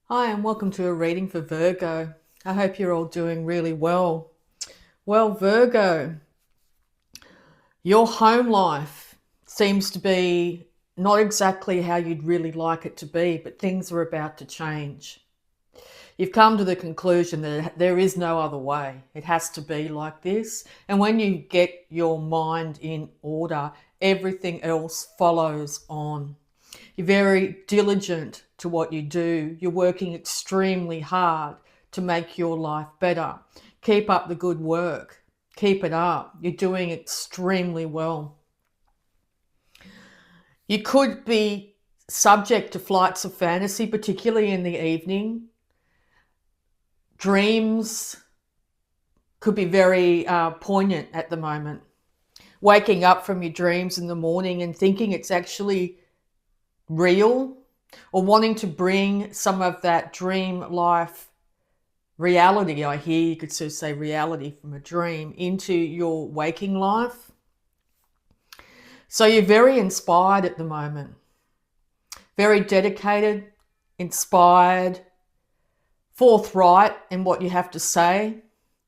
Hi, and welcome to a reading for Virgo. I hope you're all doing really well. Well, Virgo, your home life seems to be not exactly how you'd really like it to be, but things are about to change. You've come to the conclusion that there is no other way. It has to be like this. And when you get your mind in order, everything else follows on. You're very diligent to what you do. You're working extremely hard to make your life better. Keep up the good work. Keep it up. You're doing extremely well. You could be subject to flights of fantasy, particularly in the evening. Dreams could be very poignant at the moment. Waking up from your dreams in the morning and thinking it's actually real, or wanting to bring some of that dream life reality, I hear you could sort of say reality from a dream, into your waking life. So you're very inspired at the moment, very dedicated, inspired, forthright in what you have to say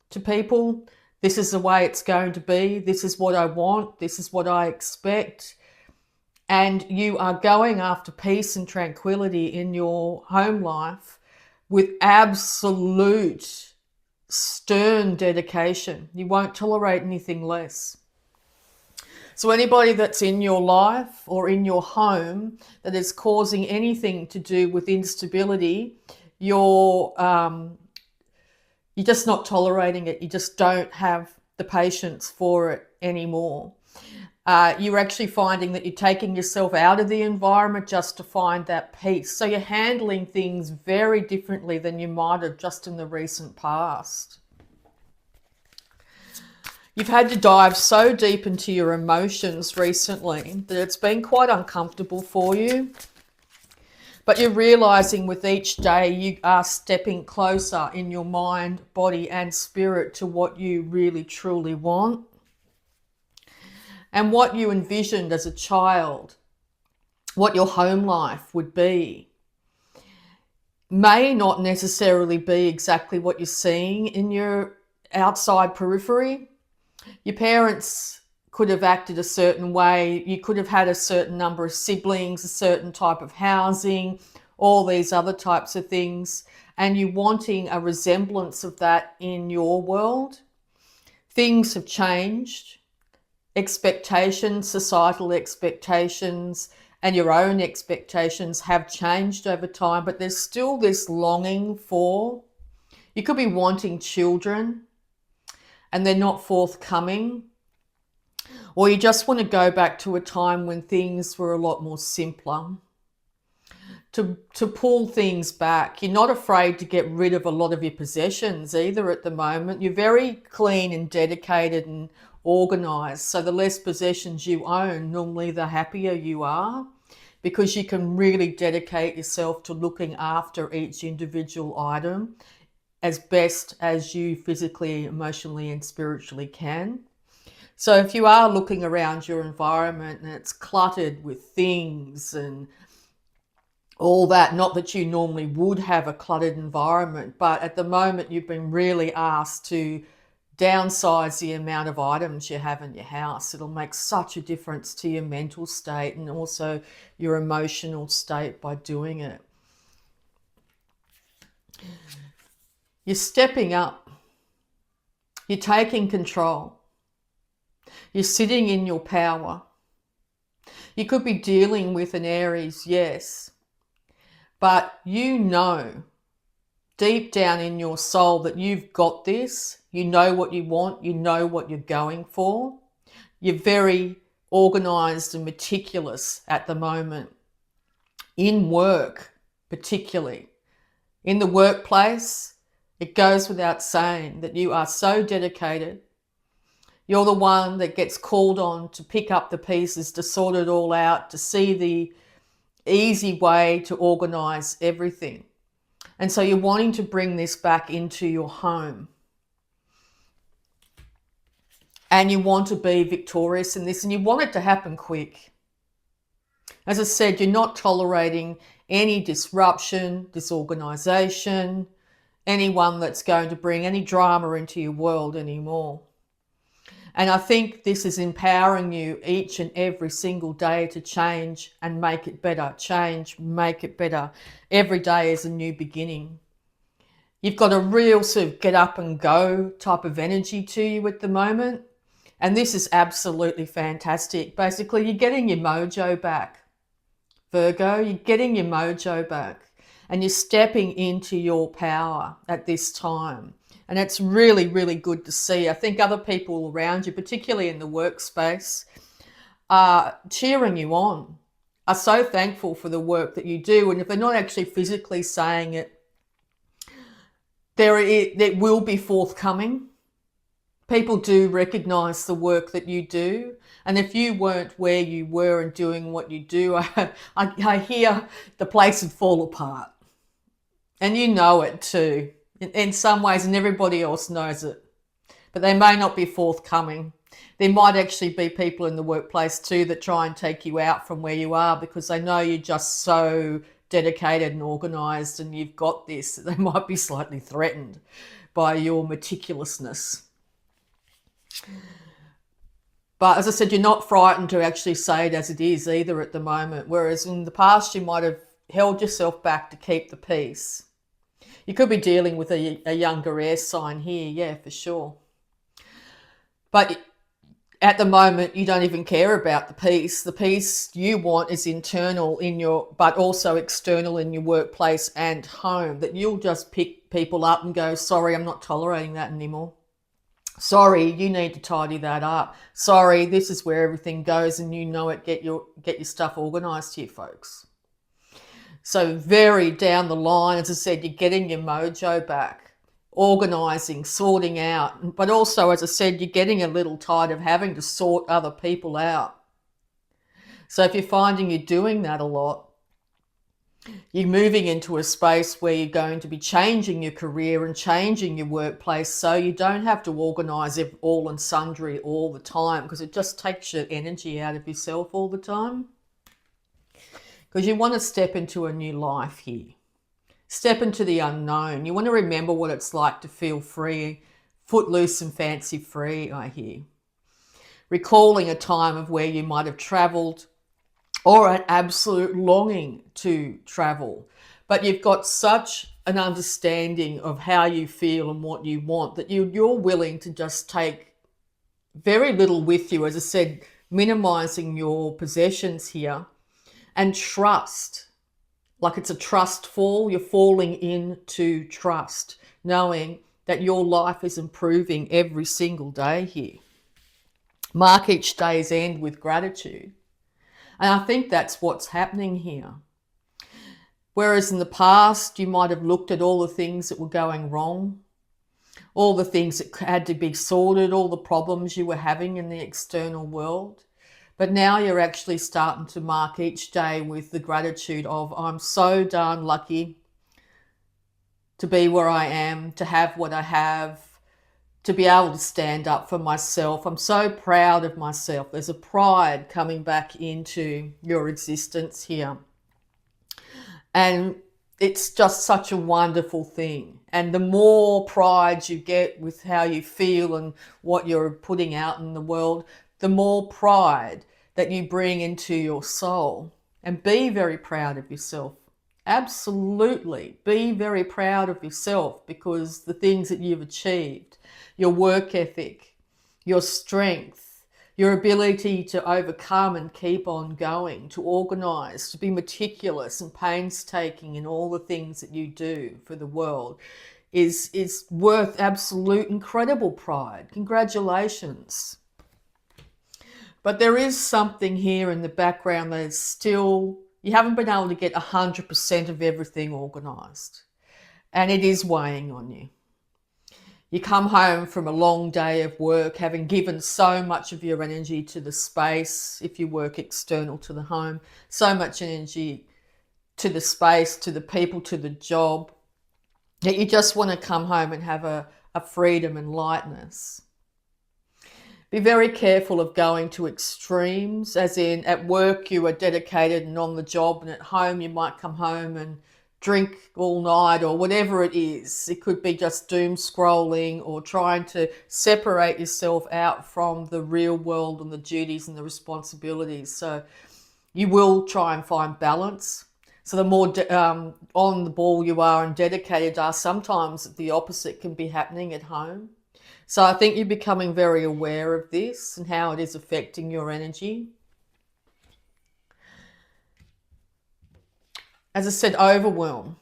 to people. This is the way it's going to be. This is what I want. This is what I expect. And you are going after peace and tranquility in your home life with absolute stern dedication. You won't tolerate anything less. So anybody that's in your life or in your home that is causing anything to do with instability, you're just not tolerating it. You just don't have the patience for it anymore. You're actually finding that you're taking yourself out of the environment just to find that peace. So you're handling things very differently than you might have just in the recent past. You've had to dive so deep into your emotions recently that it's been quite uncomfortable for you. But you're realizing with each day you are stepping closer in your mind, body, and spirit to what you really truly want. And what you envisioned as a child, what your home life would be, may not necessarily be exactly what you're seeing in your outside periphery. Your parents could have acted a certain way. You could have had a certain number of siblings, a certain type of housing, all these other types of things, and you wanting a resemblance of that in your world. Things have changed. Expectations, societal expectations, and your own expectations have changed over time, but there's still this longing for, you could be wanting children and they're not forthcoming, or you just want to go back to a time when things were a lot more simpler. To pull things back. You're not afraid to get rid of a lot of your possessions either at the moment. You're very clean and dedicated and organized. So the less possessions you own, normally the happier you are, because you can really dedicate yourself to looking after each individual item as best as you physically, emotionally, and spiritually can. So if you are looking around your environment and it's cluttered with things and all that, not that you normally would have a cluttered environment, but at the moment you've been really asked to downsize the amount of items you have in your house. It'll make such a difference to your mental state and also your emotional state by doing it. You're stepping up. You're taking control. You're sitting in your power. You could be dealing with an Aries, yes, but you know deep down in your soul that you've got this. You know what you want. You know what you're going for. You're very organized and meticulous at the moment. In work, particularly. In the workplace, it goes without saying that you are so dedicated. You're the one that gets called on to pick up the pieces, to sort it all out, to see the easy way to organize everything. And so you're wanting to bring this back into your home. And you want to be victorious in this, and you want it to happen quick. As I said, you're not tolerating any disruption, disorganization, anyone that's going to bring any drama into your world anymore. And I think this is empowering you each and every single day to change and make it better. Change, make it better. Every day is a new beginning. You've got a real sort of get up and go type of energy to you at the moment. And this is absolutely fantastic. Basically, you're getting your mojo back, Virgo. You're getting your mojo back. And you're stepping into your power at this time. And it's really, really good to see. I think other people around you, particularly in the workspace, are cheering you on, are so thankful for the work that you do. And if they're not actually physically saying it, it will be forthcoming. People do recognize the work that you do. And if you weren't where you were and doing what you do, I hear the place would fall apart. And you know it too, in some ways, and everybody else knows it. But they may not be forthcoming. There might actually be people in the workplace too that try and take you out from where you are because they know you're just so dedicated and organised and you've got this. They might be slightly threatened by your meticulousness. But as I said, you're not frightened to actually say it as it is either at the moment, whereas in the past you might have held yourself back to keep the peace. You could be dealing with a younger air sign here, yeah, for sure. But at the moment, you don't even care about the peace. The peace you want is internal but also external in your workplace and home, that you'll just pick people up and go, sorry, I'm not tolerating that anymore. Sorry, you need to tidy that up. Sorry, this is where everything goes and you know it. Get your stuff organised here, folks. So very down the line, as I said, you're getting your mojo back, organising, sorting out. But also, as I said, you're getting a little tired of having to sort other people out. So if you're finding you're doing that a lot, you're moving into a space where you're going to be changing your career and changing your workplace so you don't have to organise all and sundry all the time, because it just takes your energy out of yourself all the time. Because you want to step into a new life here. Step into the unknown. You want to remember what it's like to feel free, footloose and fancy free, I hear. Recalling a time of where you might have travelled or an absolute longing to travel. But you've got such an understanding of how you feel and what you want that you're willing to just take very little with you. As I said, minimising your possessions here. And trust, like it's a trust fall, you're falling into trust, knowing that your life is improving every single day here. Mark each day's end with gratitude. And I think that's what's happening here. Whereas in the past, you might have looked at all the things that were going wrong, all the things that had to be sorted, all the problems you were having in the external world. But now you're actually starting to mark each day with the gratitude of, I'm so darn lucky to be where I am, to have what I have, to be able to stand up for myself. I'm so proud of myself. There's a pride coming back into your existence here. And it's just such a wonderful thing. And the more pride you get with how you feel and what you're putting out in the world, the more pride that you bring into your soul. And be very proud of yourself. Absolutely. Be very proud of yourself, because the things that you've achieved, your work ethic, your strength, your ability to overcome and keep on going, to organise, to be meticulous and painstaking in all the things that you do for the world is worth absolute incredible pride. Congratulations. But there is something here in the background that is still, you haven't been able to get 100% of everything organised. And it is weighing on you. You come home from a long day of work, having given so much of your energy to the space, if you work external to the home, so much energy to the space, to the people, to the job, that you just want to come home and have a freedom and lightness. Be very careful of going to extremes, as in at work you are dedicated and on the job, and at home you might come home and drink all night or whatever it is. It could be just doom scrolling or trying to separate yourself out from the real world and the duties and the responsibilities. So you will try and find balance. So the more on the ball you are and dedicated are, sometimes the opposite can be happening at home. So I think you're becoming very aware of this and how it is affecting your energy. As I said, overwhelm.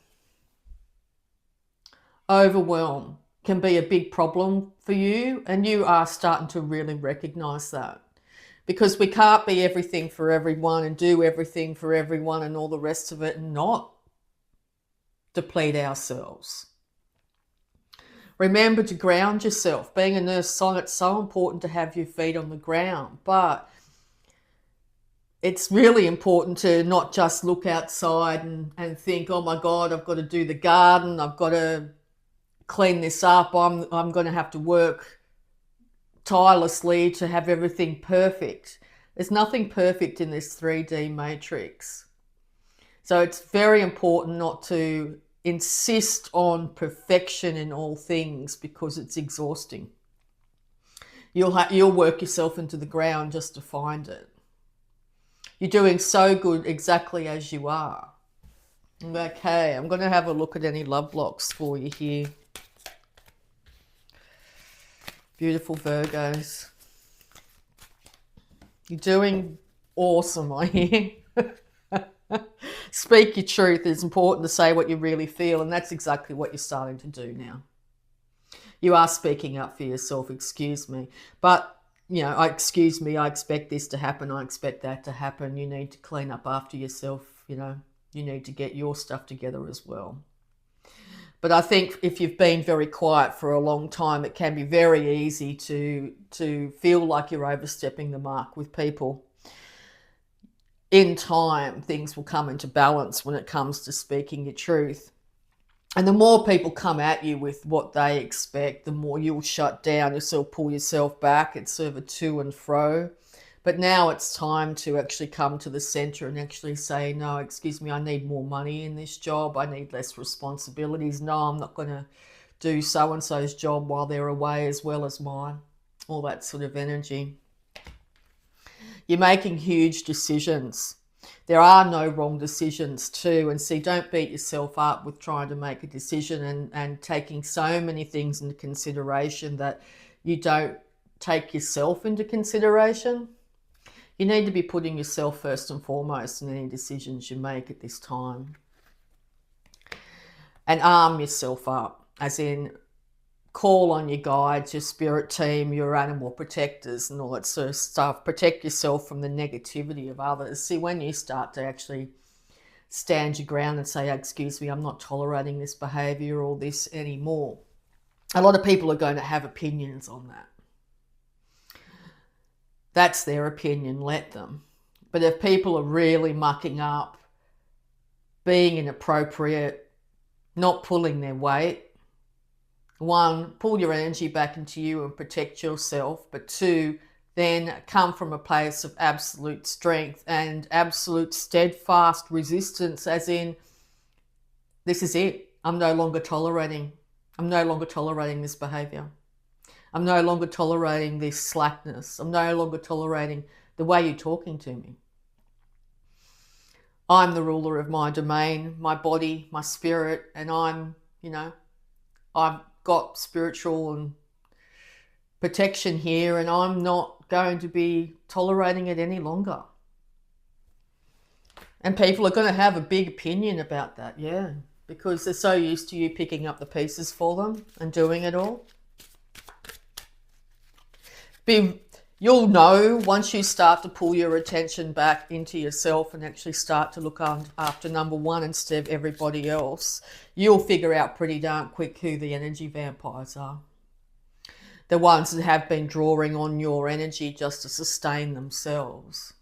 Overwhelm can be a big problem for you, and you are starting to really recognize that. Because we can't be everything for everyone and do everything for everyone and all the rest of it and not deplete ourselves. Remember to ground yourself. Being a nurse song, it's so important to have your feet on the ground, but it's really important to not just look outside and think, oh my God, I've got to do the garden, I've got to clean this up, I'm going to have to work tirelessly to have everything perfect. There's nothing perfect in this 3D matrix. So it's very important not to insist on perfection in all things, because it's exhausting. You'll work yourself into the ground just to find it. You're doing so good exactly as you are. Okay, I'm going to have a look at any love blocks for you here. Beautiful Virgos. You're doing awesome, I hear. Speak your truth. It's important to say what you really feel, and that's exactly what you're starting to do now. You are speaking up for yourself, excuse me. But, you know, I expect this to happen, I expect that to happen. You need to clean up after yourself, you know. You need to get your stuff together as well. But I think if you've been very quiet for a long time, it can be very easy to feel like you're overstepping the mark with people. In time, things will come into balance when it comes to speaking your truth. And the more people come at you with what they expect, the more you'll shut down, you'll sort of pull yourself back. It's sort of a to and fro. But now it's time to actually come to the center and actually say, no, excuse me, I need more money in this job. I need less responsibilities. No, I'm not going to do so-and-so's job while they're away as well as mine. All that sort of energy. You're making huge decisions. There are no wrong decisions too. And see, don't beat yourself up with trying to make a decision and taking so many things into consideration that you don't take yourself into consideration. You need to be putting yourself first and foremost in any decisions you make at this time. And arm yourself up, as in call on your guides, your spirit team, your animal protectors and all that sort of stuff. Protect yourself from the negativity of others. See, when you start to actually stand your ground and say, excuse me, I'm not tolerating this behavior or this anymore, a lot of people are going to have opinions on that. That's their opinion, let them. But if people are really mucking up, being inappropriate, not pulling their weight, one, pull your energy back into you and protect yourself. But two, then come from a place of absolute strength and absolute steadfast resistance, as in, this is it. I'm no longer tolerating this behavior. I'm no longer tolerating this slackness. I'm no longer tolerating the way you're talking to me. I'm the ruler of my domain, my body, my spirit, and I'm, you know, I've got spiritual and protection here, and I'm not going to be tolerating it any longer. And people are going to have a big opinion about that, yeah, because they're so used to you picking up the pieces for them and doing it all. You'll know once you start to pull your attention back into yourself and actually start to look after number one instead of everybody else, you'll figure out pretty darn quick who the energy vampires are. The ones that have been drawing on your energy just to sustain themselves.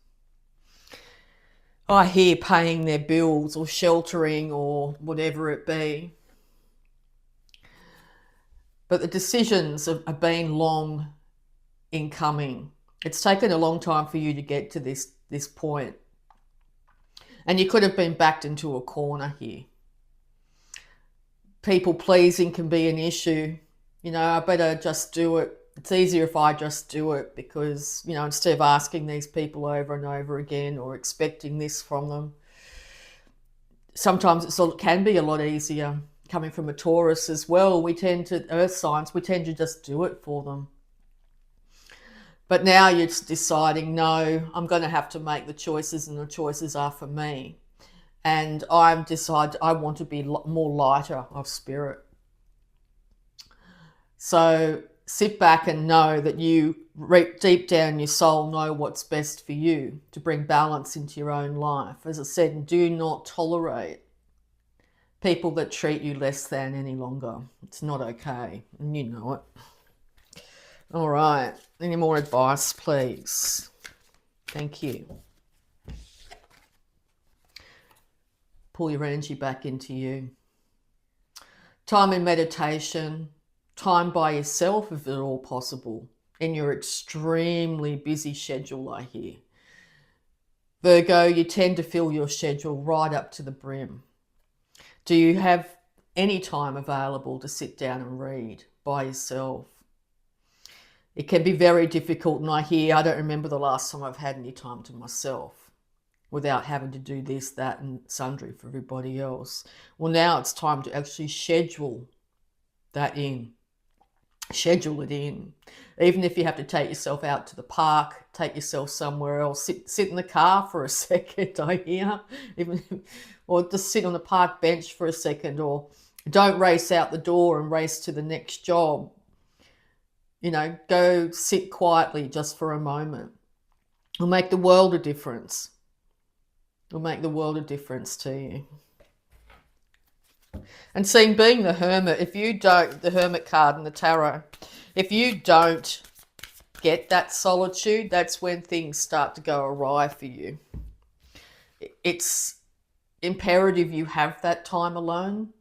I hear paying their bills or sheltering or whatever it be. But the decisions have been long incoming. It's taken a long time for you to get to this point. And you could have been backed into a corner here. People pleasing can be an issue. You know, I better just do it. It's easier if I just do it because, you know, instead of asking these people over and over again or expecting this from them. Sometimes it can be a lot easier coming from a Taurus as well. Earth signs, we tend to just do it for them. But now you're deciding, no, I'm going to have to make the choices, and the choices are for me. And I've decided I want to be more lighter of spirit. So sit back and know that you deep down your soul know what's best for you to bring balance into your own life. As I said, do not tolerate people that treat you less than any longer. It's not okay, and you know it. All right, any more advice, please? Thank you. Pull your energy back into you. Time in meditation, time by yourself if at all possible, in your extremely busy schedule, I hear. Virgo, you tend to fill your schedule right up to the brim. Do you have any time available to sit down and read by yourself? It can be very difficult, and I don't remember the last time I've had any time to myself without having to do this, that, and sundry for everybody else. Well, now it's time to actually schedule that in. Schedule it in. Even if you have to take yourself out to the park, take yourself somewhere else, sit in the car for a second, I hear, or just sit on the park bench for a second, or don't race out the door and race to the next job. You know, go sit quietly just for a moment. It'll make the world a difference. It'll make the world a difference to you. And being the hermit, the hermit card in the tarot, if you don't get that solitude, that's when things start to go awry for you. It's imperative you have that time alone,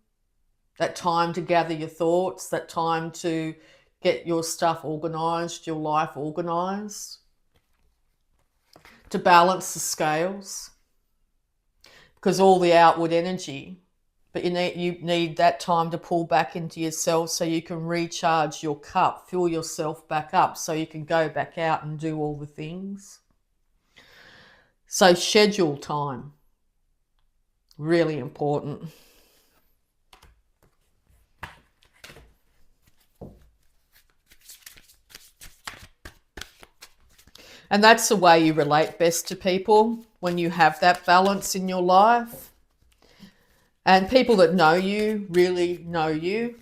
that time to gather your thoughts, that time to get your stuff organised, your life organised, to balance the scales, because all the outward energy, but you need that time to pull back into yourself so you can recharge your cup, fill yourself back up so you can go back out and do all the things. So schedule time, really important. And that's the way you relate best to people, when you have that balance in your life. And people that know you, really know you,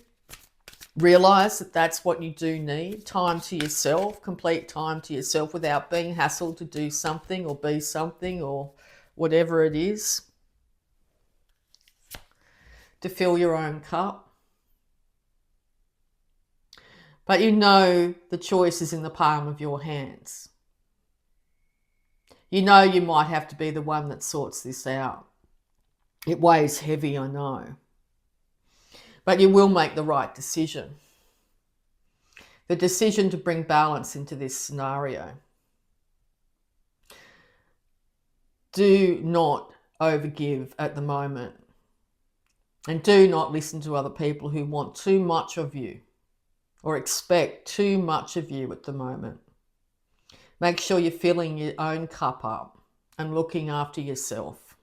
realise that that's what you do need. Time to yourself, complete time to yourself without being hassled to do something or be something or whatever it is. To fill your own cup. But you know the choice is in the palm of your hands. You know you might have to be the one that sorts this out. It weighs heavy, I know. But you will make the right decision. The decision to bring balance into this scenario. Do not overgive at the moment. And do not listen to other people who want too much of you or expect too much of you at the moment. Make sure you're filling your own cup up and looking after yourself.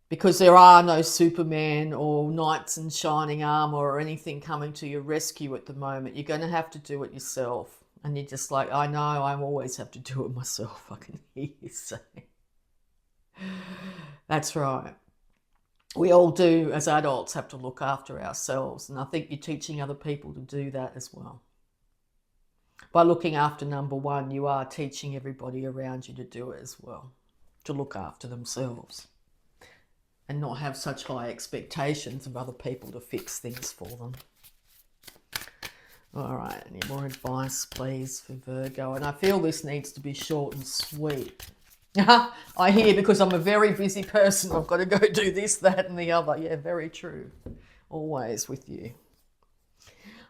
Because there are no Superman or knights in shining armor or anything coming to your rescue at the moment. You're going to have to do it yourself. And you're just like, I know, I always have to do it myself. I can hear you say. That's right. We all do, as adults, have to look after ourselves. And I think you're teaching other people to do that as well. By looking after number one, you are teaching everybody around you to do it as well, to look after themselves and not have such high expectations of other people to fix things for them. All right, any more advice, please, for Virgo? And I feel this needs to be short and sweet. I hear, because I'm a very busy person, I've got to go do this, that and the other. Yeah, very true. Always with you.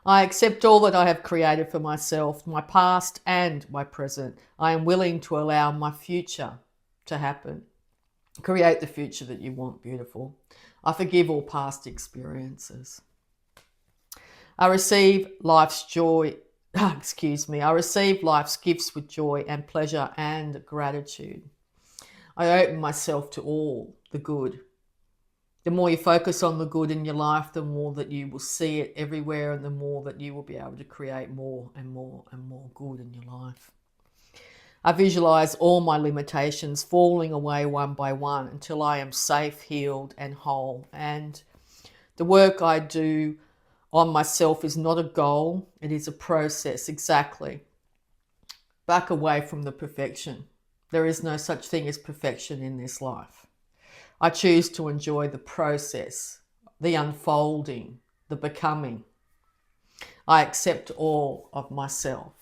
I accept all that I have created for myself, my past and my present. I am willing to allow my future to happen. Create the future that you want, beautiful. I forgive all past experiences. I receive life's joy, I receive life's gifts with joy and pleasure and gratitude. I open myself to all the good. The more you focus on the good in your life, the more that you will see it everywhere, and the more that you will be able to create more and more and more good in your life. I visualize all my limitations falling away one by one until I am safe, healed and whole. And the work I do on myself is not a goal, it is a process. Exactly. Back away from the perfection. There is no such thing as perfection in this life. I choose to enjoy the process, the unfolding, the becoming. I accept all of myself.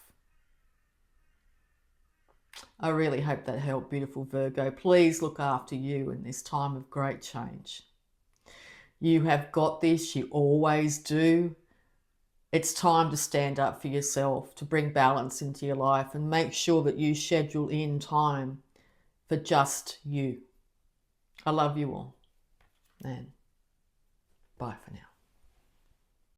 I really hope that helped, beautiful Virgo. Please look after you in this time of great change. You have got this, you always do. It's time to stand up for yourself, to bring balance into your life and make sure that you schedule in time for just you. I love you all. And bye for now.